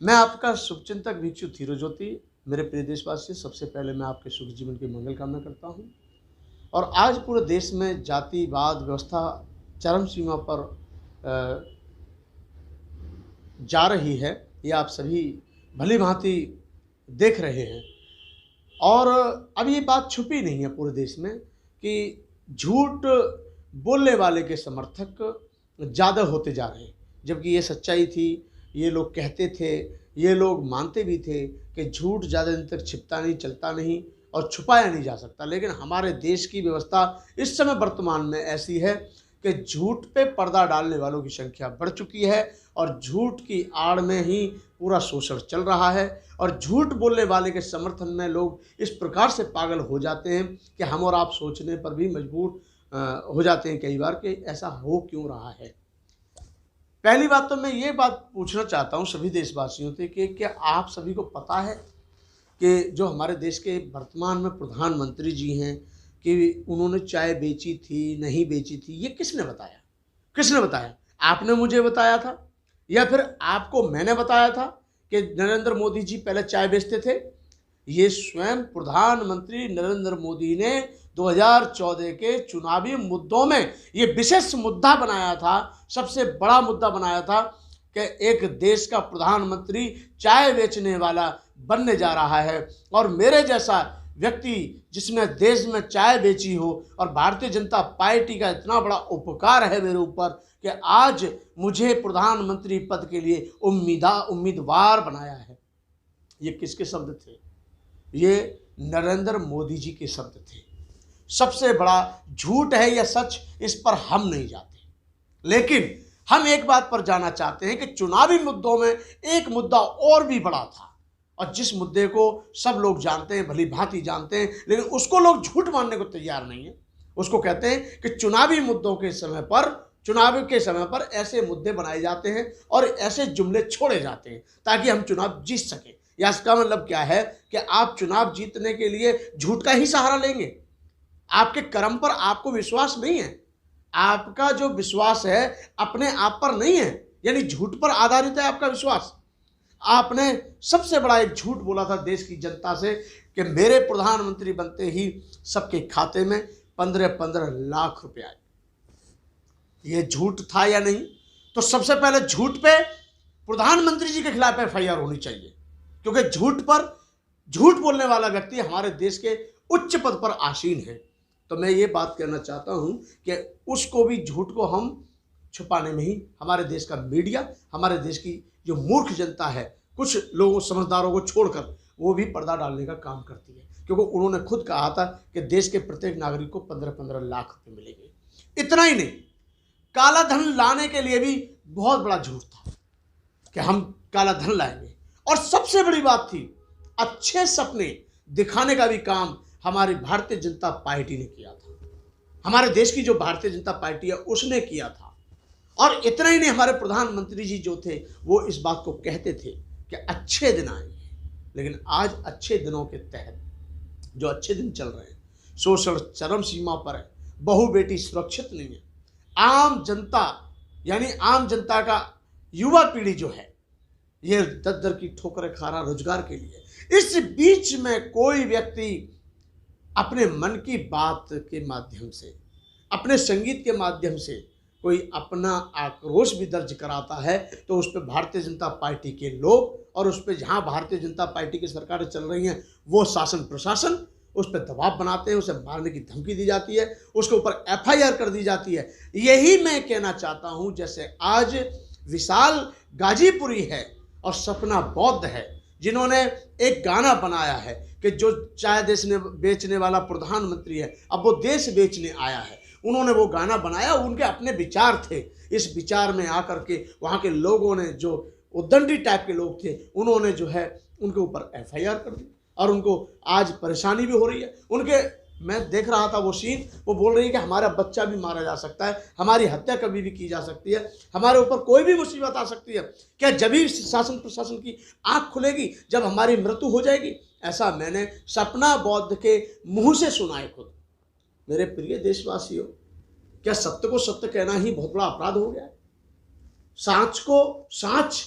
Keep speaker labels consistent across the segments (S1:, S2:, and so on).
S1: मैं आपका शुभचिंतक भिक्षु धीरोज्योति। मेरे प्रिय देशवासियों, सबसे पहले मैं आपके सुख जीवन की मंगल कामना करता हूँ। और आज पूरे देश में जातिवाद व्यवस्था चरम सीमा पर जा रही है, ये आप सभी भली भांति देख रहे हैं। और अब ये बात छुपी नहीं है पूरे देश में कि झूठ बोलने वाले के समर्थक ज़्यादा होते जा रहे हैं, जबकि ये सच्चाई थी। ये लोग कहते थे, ये लोग मानते भी थे कि झूठ ज़्यादा दिन तक छिपता नहीं, चलता नहीं और छुपाया नहीं जा सकता। लेकिन हमारे देश की व्यवस्था इस समय वर्तमान में ऐसी है कि झूठ पे पर्दा डालने वालों की संख्या बढ़ चुकी है और झूठ की आड़ में ही पूरा शोषण चल रहा है। और झूठ बोलने वाले के समर्थन में लोग इस प्रकार से पागल हो जाते हैं कि हम और आप सोचने पर भी मजबूर हो जाते हैं कई बार कि ऐसा हो क्यों रहा है। पहली बात तो मैं ये बात पूछना चाहता हूँ सभी देशवासियों से कि क्या आप सभी को पता है कि जो हमारे देश के वर्तमान में प्रधानमंत्री जी हैं कि उन्होंने चाय बेची थी, नहीं बेची थी, ये किसने बताया? किसने बताया? आपने मुझे बताया था या फिर आपको मैंने बताया था कि नरेंद्र मोदी जी पहले चाय बेचते थे? ये स्वयं प्रधानमंत्री नरेंद्र मोदी ने 2014 के चुनावी मुद्दों में ये विशेष मुद्दा बनाया था, सबसे बड़ा मुद्दा बनाया था कि एक देश का प्रधानमंत्री चाय बेचने वाला बनने जा रहा है। और मेरे जैसा व्यक्ति जिसने देश में चाय बेची हो और भारतीय जनता पार्टी का इतना बड़ा उपकार है मेरे ऊपर कि आज मुझे प्रधानमंत्री पद के लिए उम्मीदवार बनाया है। ये किसके शब्द थे? ये नरेंद्र मोदी जी के शब्द थे। सबसे बड़ा झूठ है या सच, इस पर हम नहीं जाते, लेकिन हम एक बात पर जाना चाहते हैं कि चुनावी मुद्दों में एक मुद्दा और भी बड़ा था और जिस मुद्दे को सब लोग जानते हैं, भली भांति जानते हैं, लेकिन उसको लोग झूठ मानने को तैयार नहीं है। उसको कहते हैं कि चुनावी मुद्दों के समय पर, चुनाव के समय पर ऐसे मुद्दे बनाए जाते हैं और ऐसे जुमले छोड़े जाते हैं ताकि हम चुनाव जीत सकें। या इसका मतलब क्या है कि आप चुनाव जीतने के लिए झूठ का ही सहारा लेंगे। आपके कर्म पर आपको विश्वास नहीं है, आपका जो विश्वास है अपने आप पर नहीं है, यानी झूठ पर आधारित है आपका विश्वास। आपने सबसे बड़ा एक झूठ बोला था देश की जनता से कि मेरे प्रधानमंत्री बनते ही सबके खाते में 15-15 लाख रुपए आए। ये झूठ था या नहीं? तो सबसे पहले झूठ पे प्रधानमंत्री जी के खिलाफ एफआईआर होनी चाहिए, क्योंकि झूठ बोलने वाला व्यक्ति हमारे देश के उच्च पद पर आसीन है। तो मैं ये बात कहना चाहता हूं कि उसको भी, झूठ को हम छुपाने में ही हमारे देश का मीडिया, हमारे देश की जो मूर्ख जनता है, कुछ लोगों समझदारों को छोड़कर, वो भी पर्दा डालने का काम करती है, क्योंकि उन्होंने खुद कहा था कि देश के प्रत्येक नागरिक को 15-15 लाख रुपए मिलेंगे। इतना ही नहीं, काला धन लाने के लिए भी बहुत बड़ा झूठ था कि हम काला धन लाएंगे। और सबसे बड़ी बात थी, अच्छे सपने दिखाने का भी काम हमारी भारतीय जनता पार्टी ने किया था। हमारे देश की जो भारतीय जनता पार्टी है उसने किया था। और इतना ही नहीं, हमारे प्रधानमंत्री जी जो थे वो इस बात को कहते थे कि अच्छे दिन आएंगे, लेकिन आज अच्छे दिनों के तहत जो अच्छे दिन चल रहे हैं, शोषण चरम सीमा पर है, बहू बेटी सुरक्षित नहीं है, आम जनता यानी आम जनता का युवा पीढ़ी जो है ये दर दर की ठोकरें खा रहा रोजगार के लिए। इस बीच में कोई व्यक्ति अपने मन की बात के माध्यम से, अपने संगीत के माध्यम से कोई अपना आक्रोश भी दर्ज कराता है तो उस पर भारतीय जनता पार्टी के लोग और उस पर जहाँ भारतीय जनता पार्टी की सरकारें चल रही हैं वो शासन प्रशासन उस पर दबाव बनाते हैं, उसे मारने की धमकी दी जाती है, उसके ऊपर एफआईआर कर दी जाती है। यही मैं कहना चाहता हूँ, जैसे आज विशाल गाजीपुरी है और सपना बौद्ध है, जिन्होंने एक गाना बनाया है कि जो चाय बेचने वाला प्रधानमंत्री है अब वो देश बेचने आया है। उन्होंने वो गाना बनाया, उनके अपने विचार थे। इस विचार में आकर के वहाँ के लोगों ने, जो उद्दंडी टाइप के लोग थे, उन्होंने जो है उनके ऊपर एफआईआर कर दी और उनको आज परेशानी भी हो रही है। मैं देख रहा था वो सीन, वो बोल रही है कि हमारा बच्चा भी मारा जा सकता है, हमारी हत्या कभी भी की जा सकती है, हमारे ऊपर कोई भी मुसीबत आ सकती है। क्या जब भी शासन प्रशासन की आंख खुलेगी, जब हमारी मृत्यु हो जाएगी? ऐसा मैंने सपना बौद्ध के मुंह से सुना है खुद। मेरे प्रिय देशवासियों, क्या सत्य को सत्य कहना ही बहुत बड़ा अपराध हो गया है? सांच को सांच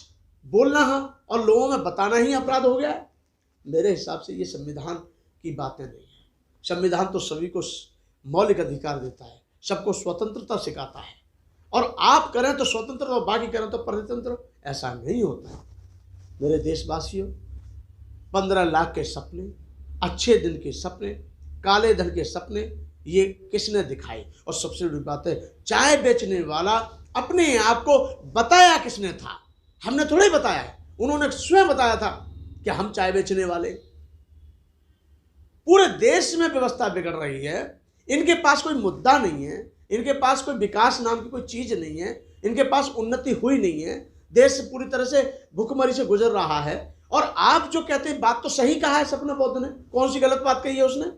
S1: बोलना और लोगों में बताना ही अपराध हो गया है। मेरे हिसाब से ये संविधान की बातें नहीं है। संविधान तो सभी को मौलिक अधिकार देता है, सबको स्वतंत्रता सिखाता है, और आप करें तो स्वतंत्र और बाकी करें तो परतंत्र। ऐसा नहीं होता है। मेरे देशवासियों, 15 लाख के सपने, अच्छे दिन के सपने, काले धन के सपने, ये किसने दिखाए? और सबसे बड़ी बात है, चाय बेचने वाला अपने आप को बताया किसने था? हमने थोड़े बताया है, उन्होंने स्वयं बताया था कि हम चाय बेचने वाले। पूरे देश में व्यवस्था बिगड़ रही है। इनके पास कोई मुद्दा नहीं है, इनके पास कोई विकास नाम की कोई चीज नहीं है, इनके पास उन्नति हुई नहीं है। देश पूरी तरह से भुखमरी से गुजर रहा है। और आप जो कहते हैं, बात तो सही कहा है सपना बौद्ध ने, कौन सी गलत बात कही है उसने?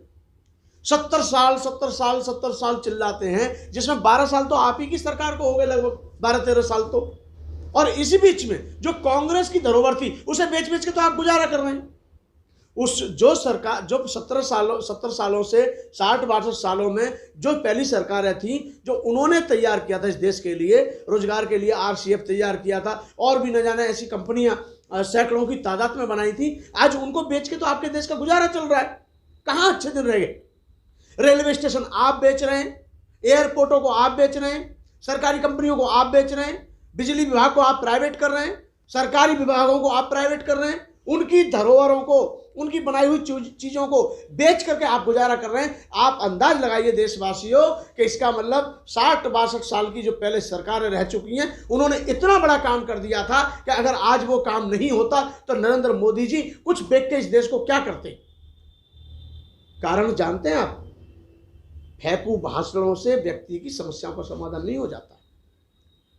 S1: 70 साल 70 साल 70 साल चिल्लाते हैं, जिसमें 12 साल तो आप ही की सरकार को हो गए, लगभग 12-13 साल तो। और इसी बीच में जो कांग्रेस की धरोहर थी उसे बेच बेच के तो आप गुजारा कर रहे हैं। उस जो सरकार जो 70 सालों से 60-62 सालों में जो पहली सरकारें थी, जो उन्होंने तैयार किया था इस देश के लिए, रोजगार के लिए RCF तैयार किया था, और भी न जाने ऐसी कंपनियां सैकड़ों की तादाद में बनाई थी, आज उनको बेच के तो आपके देश का गुजारा चल रहा है। कहां अच्छे दिन रह गए? रेलवे स्टेशन आप बेच रहे हैं, एयरपोर्टों को आप बेच रहे हैं, सरकारी कंपनियों को आप बेच रहे हैं, बिजली विभाग को आप प्राइवेट कर रहे हैं, सरकारी विभागों को आप प्राइवेट कर रहे हैं, उनकी धरोहरों को, उनकी बनाई हुई चीजों को बेच करके आप गुजारा कर रहे हैं। आप अंदाज लगाइए देशवासियों कि इसका मतलब 60-62 साल की जो पहले सरकारें रह चुकी हैं, उन्होंने इतना बड़ा काम कर दिया था कि अगर आज वो काम नहीं होता तो नरेंद्र मोदी जी कुछ बेच के इस देश को क्या करते? कारण जानते हैं आप? फेंकू भाषणों से व्यक्ति की समस्याओं का समाधान नहीं हो जाता।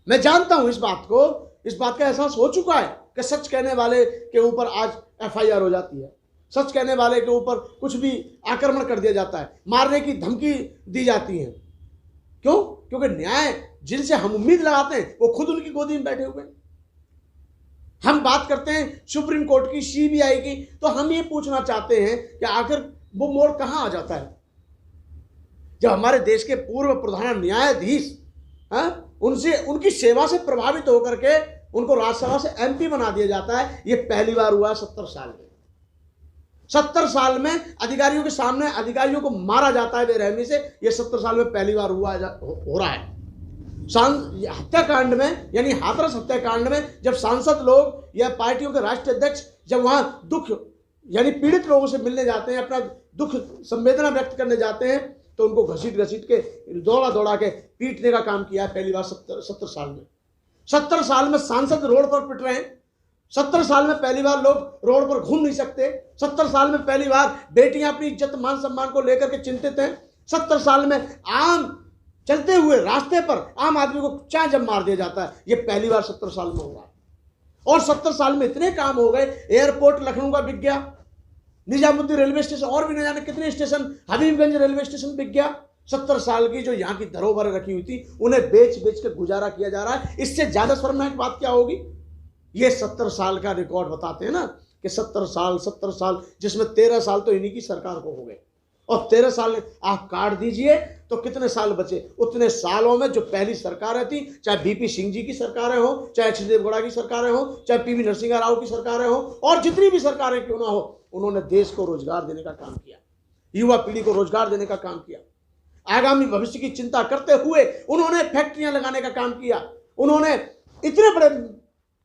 S1: मैं जानता हूं इस बात को, इस बात का एहसास हो चुका है कि सच कहने वाले के ऊपर आज FIR हो जाती है, सच कहने वाले के ऊपर कुछ भी आक्रमण कर दिया जाता है, मारने की धमकी दी जाती है। क्यों? क्योंकि न्याय जिनसे हम उम्मीद लगाते हैं वो खुद उनकी गोदी में बैठे हुए हैं। हम बात करते हैं सुप्रीम कोर्ट की, CBI की, तो हम ये पूछना चाहते हैं कि आखिर वो मोड़ कहां आ जाता है जब हमारे देश के पूर्व प्रधान न्यायाधीश उनसे, उनकी सेवा से प्रभावित होकर के उनको राज्यसभा से MP बना दिया जाता है। ये पहली बार हुआ है 70 साल में। 70 साल में अधिकारियों के सामने अधिकारियों को मारा जाता है बेरहमी से, ये 70 साल में पहली बार हो रहा है। हत्याकांड में, यानी हाथरस हत्याकांड में जब सांसद लोग या पार्टियों के राष्ट्रीय अध्यक्ष जब वहां दुख यानी पीड़ित लोगों से मिलने जाते हैं, अपना दुख संवेदना व्यक्त करने जाते हैं, तो उनको घसीट के दौड़ा के पीटने का काम किया है पहली बार 70 साल में। 70 साल में सांसद रोड पर पिट रहे हैं, 70 साल में पहली बार लोग रोड पर घूम नहीं सकते, 70 साल में पहली बार बेटियां अपनी इज्जत मान सम्मान को लेकर के चिंतित हैं, 70 साल में आम चलते हुए रास्ते पर आम आदमी को चाय जब मार दिया जाता है, ये पहली बार 70 साल में हुआ। और 70 साल में इतने काम हो गए, एयरपोर्ट लखनऊ का बिक गया, निजामुद्दीन रेलवे स्टेशन, और भी न जाने कितने स्टेशन, हबीबगंज रेलवे स्टेशन बिक गया। 70 साल की जो यहाँ की धरोहर रखी हुई थी उन्हें बेच बेच के गुजारा किया जा रहा है। इससे ज्यादा शर्मनाक बात क्या होगी? ये 70 साल का रिकॉर्ड बताते हैं ना कि 70 साल, जिसमें 13 साल तो इन्हीं की सरकार को हो गए, और 13 साल आप काट दीजिए तो कितने साल बचे? उतने सालों में जो पहली सरकारें थी, चाहे BP सिंह जी की सरकारें हो, चाहे HD देवगौड़ा की सरकारें हो, चाहे PV नरसिंहा राव की सरकारें हो, और जितनी भी सरकारें क्यों ना हो, उन्होंने देश को रोजगार देने का काम किया, युवा पीढ़ी को रोजगार देने का काम किया, आगामी भविष्य की चिंता करते हुए उन्होंने फैक्ट्रियां लगाने का काम किया, उन्होंने इतने बड़े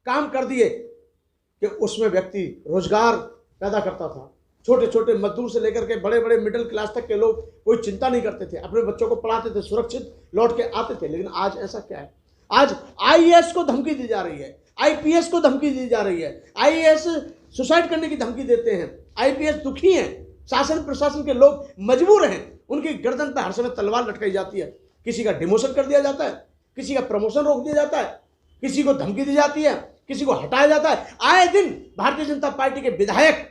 S1: काम कर दिए कि उसमें व्यक्ति रोजगार पैदा करता था। छोटे छोटे मजदूर से लेकर के बड़े बड़े मिडिल क्लास तक के लोग कोई चिंता नहीं करते थे, अपने बच्चों को पढ़ाते थे, सुरक्षित लौट के आते थे। लेकिन आज ऐसा क्या है? आज IAS को धमकी दी जा रही है, IPS को धमकी दी जा रही है, IAS सुसाइड करने की धमकी देते हैं, IPS दुखी हैं, शासन प्रशासन के लोग मजबूर हैं, उनकी गर्दन पर हर समय तलवार लटकाई जाती है, किसी का डिमोशन कर दिया जाता है, किसी का प्रमोशन रोक दिया जाता है, किसी को धमकी दी जाती है, किसी को हटाया जाता है। आए दिन भारतीय जनता पार्टी के विधायक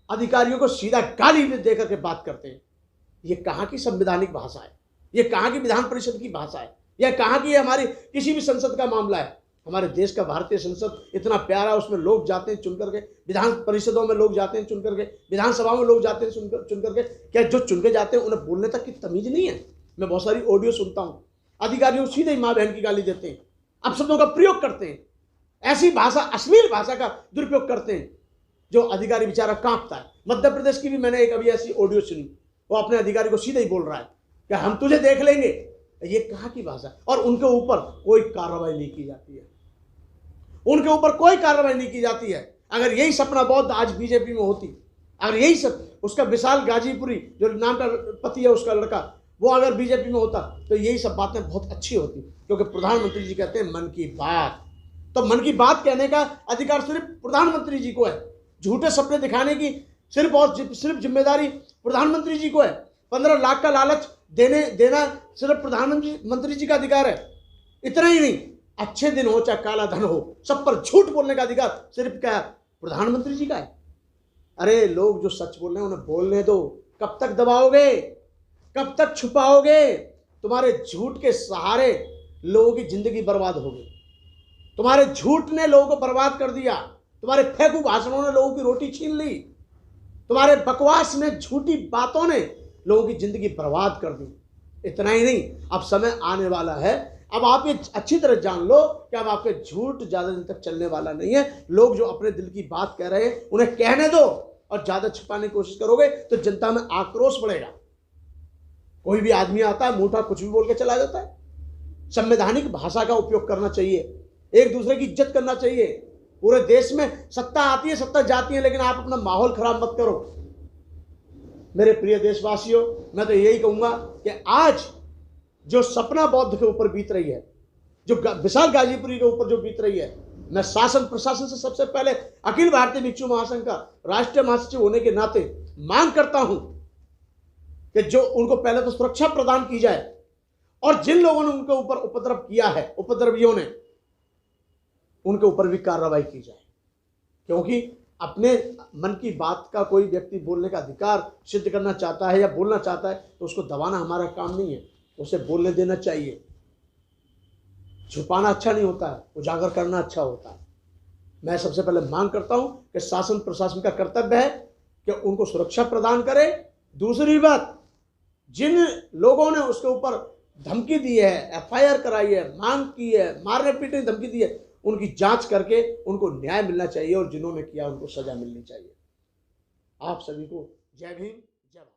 S1: अधिकारियों को सीधा गाली दे करके बात करते हैं। ये कहाँ की संवैधानिक भाषा है? ये कहाँ की विधान परिषद की भाषा है? यह कहाँ की हमारी किसी भी संसद का मामला है? हमारे देश का भारतीय संसद इतना प्यारा, उसमें लोग जाते हैं चुन करके, विधान परिषदों में लोग जाते हैं चुन करके, विधानसभा में लोग जाते हैं चुन करके। क्या जो चुन के जाते हैं उन्हें बोलने तक की तमीज नहीं है? मैं बहुत सारी ऑडियो सुनता हूँ, अधिकारियों सीधे ही माँ बहन की गाली देते हैं, अपशब्दों का प्रयोग करते हैं। ऐसी भाषा, अश्लील भाषा का दुरुपयोग करते हैं, जो अधिकारी बेचारा कांपता है। मध्य प्रदेश की भी मैंने एक अभी ऐसी ऑडियो सुनी, वो अपने अधिकारी को सीधे ही बोल रहा है कि हम तुझे देख लेंगे। ये कहाँ की भाषा? और उनके ऊपर कोई कार्रवाई नहीं की जाती है, उनके ऊपर कोई कार्रवाई नहीं की जाती है। अगर यही सपना बौद्ध आज बीजेपी में होती, अगर यही सब उसका विशाल गाजीपुरी जो नाम का पति है उसका लड़का, वो अगर बीजेपी में होता तो यही सब बातें बहुत अच्छी होती, क्योंकि प्रधानमंत्री जी कहते हैं मन की बात। तो मन की बात कहने का अधिकार सिर्फ प्रधानमंत्री जी को है। झूठे सपने दिखाने की सिर्फ जिम्मेदारी प्रधानमंत्री जी को है। 15 लाख का लालच देना सिर्फ प्रधानमंत्री जी का अधिकार है। इतना ही नहीं, अच्छे दिन हो चाहे काला धन हो, सब पर झूठ बोलने का अधिकार सिर्फ क्या है? प्रधानमंत्री जी का है। अरे लोग जो सच बोल रहे हैं उन्हें बोलने दो। कब तक दबाओगे, कब तक छुपाओगे? तुम्हारे झूठ के सहारे लोगों की जिंदगी बर्बाद हो गई। तुम्हारे झूठ ने लोगों को बर्बाद कर दिया। तुम्हारे फेंकू भाषणों ने लोगों की रोटी छीन ली। तुम्हारे बकवास ने, झूठी बातों ने लोगों की जिंदगी बर्बाद कर दी। इतना ही नहीं, अब समय आने वाला है, अब आप ये अच्छी तरह जान लो कि अब आपके झूठ ज्यादा दिन तक चलने वाला नहीं है। लोग जो अपने दिल की बात कह रहे हैं उन्हें कहने दो, और ज्यादा छिपाने की कोशिश करोगे तो जनता में आक्रोश बढ़ेगा। कोई भी आदमी आता है, मुंह कुछ भी बोल के चला जाता है। संवैधानिक भाषा का उपयोग करना चाहिए, एक दूसरे की इज्जत करना चाहिए। पूरे देश में सत्ता आती है, सत्ता जाती है, लेकिन आप अपना माहौल खराब मत करो। मेरे प्रिय देशवासियों, मैं तो यही कहूंगा कि आज जो सपना बौद्ध के ऊपर बीत रही है, जो विशाल गाजीपुरी के ऊपर जो बीत रही है, मैं शासन प्रशासन से सबसे पहले अखिल भारतीय भिक्षु महासंघ का राष्ट्रीय महासचिव होने के नाते मांग करता हूं कि जो उनको पहले तो सुरक्षा प्रदान की जाए, और जिन लोगों ने उनके ऊपर उपद्रव किया है, उपद्रवियों ने, उनके ऊपर भी कार्रवाई की जाए। क्योंकि अपने मन की बात का कोई व्यक्ति बोलने का अधिकार सिद्ध करना चाहता है या बोलना चाहता है तो उसको दबाना हमारा काम नहीं है, उसे बोलने देना चाहिए। छुपाना अच्छा नहीं होता है, उजागर करना अच्छा होता है। मैं सबसे पहले मांग करता हूं कि शासन प्रशासन का कर्तव्य है कि उनको सुरक्षा प्रदान करे। दूसरी बात, जिन लोगों ने उसके ऊपर धमकी दी है, FIR कराई है, मांग की है, मारने पीटने की धमकी दी है, उनकी जांच करके उनको न्याय मिलना चाहिए, और जिन्होंने किया उनको सजा मिलनी चाहिए। आप सभी को जय भीम, जय भारत।